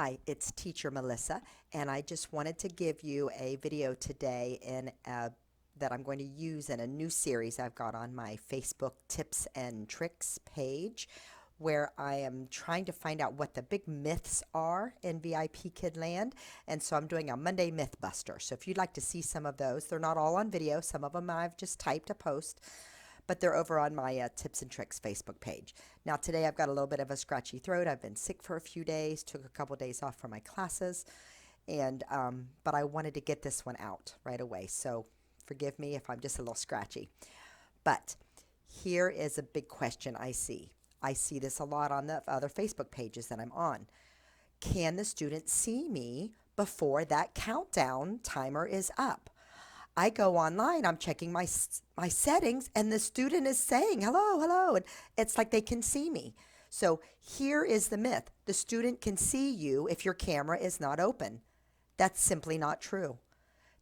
Hi, it's Teacher Melissa, and I just wanted to give you a video today that I'm going to use in a new series I've got on my Facebook Tips and Tricks page, where I am trying to find out what the big myths are in VIP Kid Land. And so I'm doing a Monday Myth Buster. So if you'd like to see some of those, they're not all on video. Some of them I've just typed a post, but they're over on my Tips and Tricks Facebook page. Now today I've got a little bit of a scratchy throat. I've been sick for a few days, took a couple days off from my classes, and but I wanted to get this one out right away. So forgive me if I'm just a little scratchy. But here is a big question I see. I see this a lot on the other Facebook pages that I'm on. Can the student see me before that countdown timer is up? I go online, I'm checking my settings, and the student is saying, hello, hello, and it's like they can see me. So here is the myth. The student can see you if your camera is not open. That's simply not true.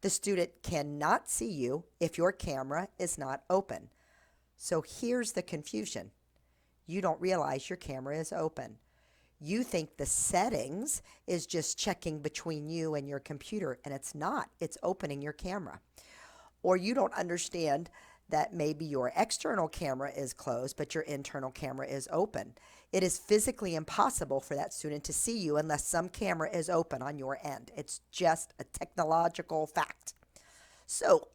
The student cannot see you if your camera is not open. So here's the confusion. You don't realize your camera is open. You think the settings is just checking between you and your computer, and it's not. It's opening your camera. Or you don't understand that maybe your external camera is closed, but your internal camera is open. It is physically impossible for that student to see you unless some camera is open on your end. It's just a technological fact. So,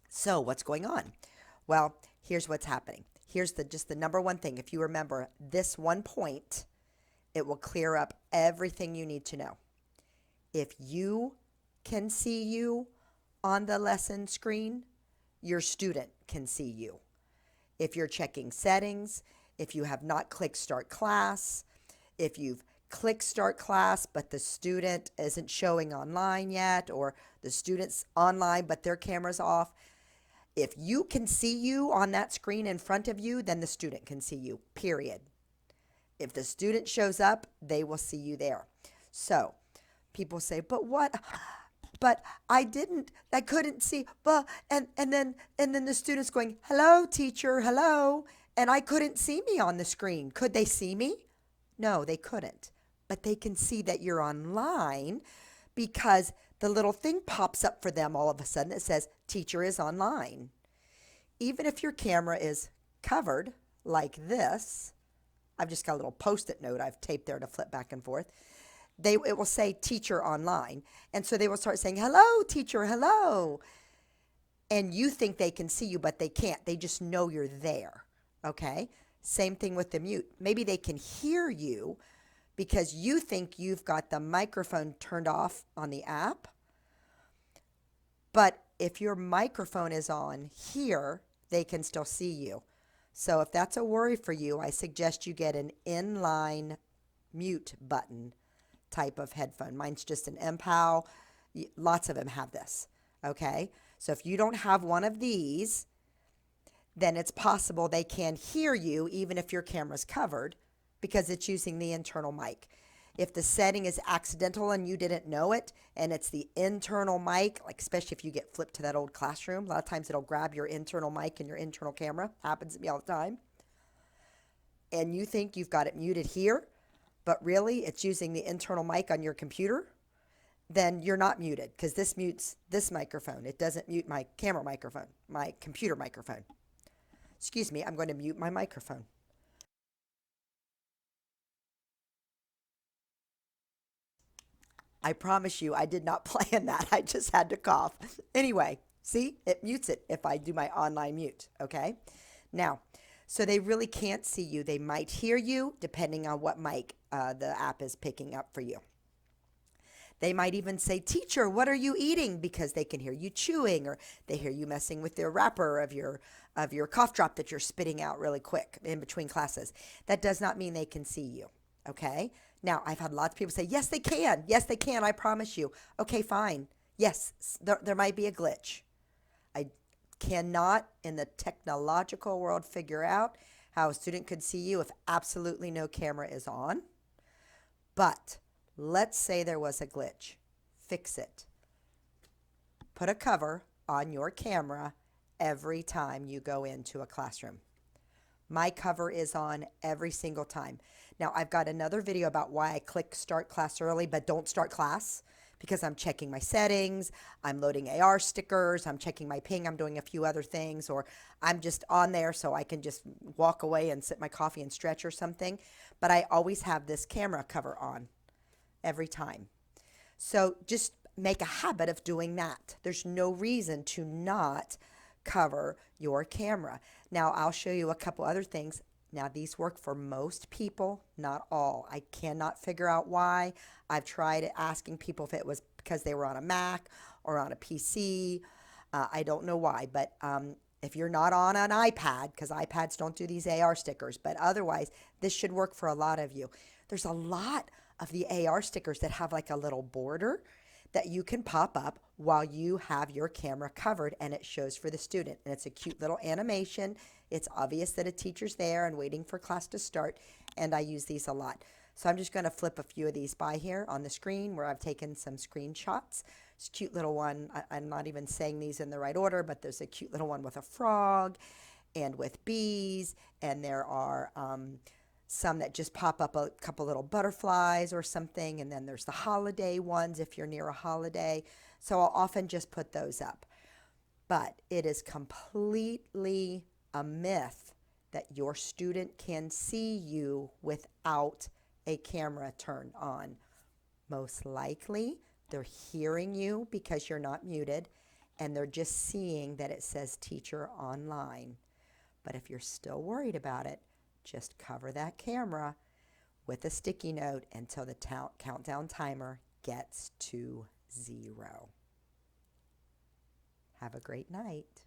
so what's going on? Well, here's what's happening. Here's just the number one thing. If you remember this one point, it will clear up everything you need to know. If you can see you on the lesson screen, your student can see you. If you're checking settings, if you have not clicked Start Class, if you've clicked Start Class but the student isn't showing online yet, or the student's online but their camera's off, if you can see you on that screen in front of you, then the student can see you, period. If the student shows up, they will see you there. So people say, but what? But I couldn't see, but, and then the student's going, hello, teacher, hello, and I couldn't see me on the screen. Could they see me? No, they couldn't, but they can see that you're online because the little thing pops up for them all of a sudden that says, teacher is online. Even if your camera is covered like this, I've just got a little post-it note I've taped there to flip back and forth. It will say teacher online. And so they will start saying, hello, teacher, hello. And you think they can see you, but they can't. They just know you're there. Okay? Same thing with the mute. Maybe they can hear you because you think you've got the microphone turned off on the app. But if your microphone is on here, they can still see you. So if that's a worry for you, I suggest you get an inline mute button type of headphone. Mine's just an MPOW. Lots of them have this. Okay? So if you don't have one of these, then it's possible they can hear you even if your camera's covered because it's using the internal mic. If the setting is accidental and you didn't know it, and it's the internal mic, like especially if you get flipped to that old classroom, a lot of times it'll grab your internal mic and your internal camera. Happens to me all the time. And you think you've got it muted here, but really it's using the internal mic on your computer, then you're not muted because this mutes this microphone. It doesn't mute my camera microphone, my computer microphone. Excuse me, I'm going to mute my microphone. I promise you I did not plan that. I just had to cough. Anyway, see, it mutes it if I do my online mute, okay? Now, so they really can't see you. They might hear you depending on what mic the app is picking up for you. They might even say, teacher, what are you eating? Because they can hear you chewing, or they hear you messing with the wrapper of your cough drop that you're spitting out really quick in between classes. That does not mean they can see you, okay? Now, I've had lots of people say, yes, they can. Yes, they can, I promise you. Okay, fine. Yes, there might be a glitch. I cannot, in the technological world, figure out how a student could see you if absolutely no camera is on. But let's say there was a glitch. Fix it. Put a cover on your camera every time you go into a classroom. My cover is on every single time. Now, I've got another video about why I click start class early, but don't start class, because I'm checking my settings, I'm loading AR stickers, I'm checking my ping, I'm doing a few other things, or I'm just on there so I can just walk away and sip my coffee and stretch or something. But I always have this camera cover on every time. So just make a habit of doing that. There's no reason to not cover your camera. Now, I'll show you a couple other things. Now, these work for most people, not all. I cannot figure out why. I've tried asking people if it was because they were on a Mac or on a PC. I don't know why, but if you're not on an iPad, because iPads don't do these AR stickers, but otherwise, this should work for a lot of you. There's a lot of the AR stickers that have like a little border that you can pop up while you have your camera covered, and it shows for the student. And it's a cute little animation. It's obvious that a teacher's there and waiting for class to start, and I use these a lot. So I'm just going to flip a few of these by here on the screen where I've taken some screenshots. It's a cute little one. I'm not even saying these in the right order, but there's a cute little one with a frog and with bees, and there are some that just pop up a couple little butterflies or something, and then there's the holiday ones if you're near a holiday. So I'll often just put those up. But it is completely a myth that your student can see you without a camera turned on. Most likely, they're hearing you because you're not muted, and they're just seeing that it says teacher online. But if you're still worried about it, just cover that camera with a sticky note until the countdown timer gets to 0. Have a great night.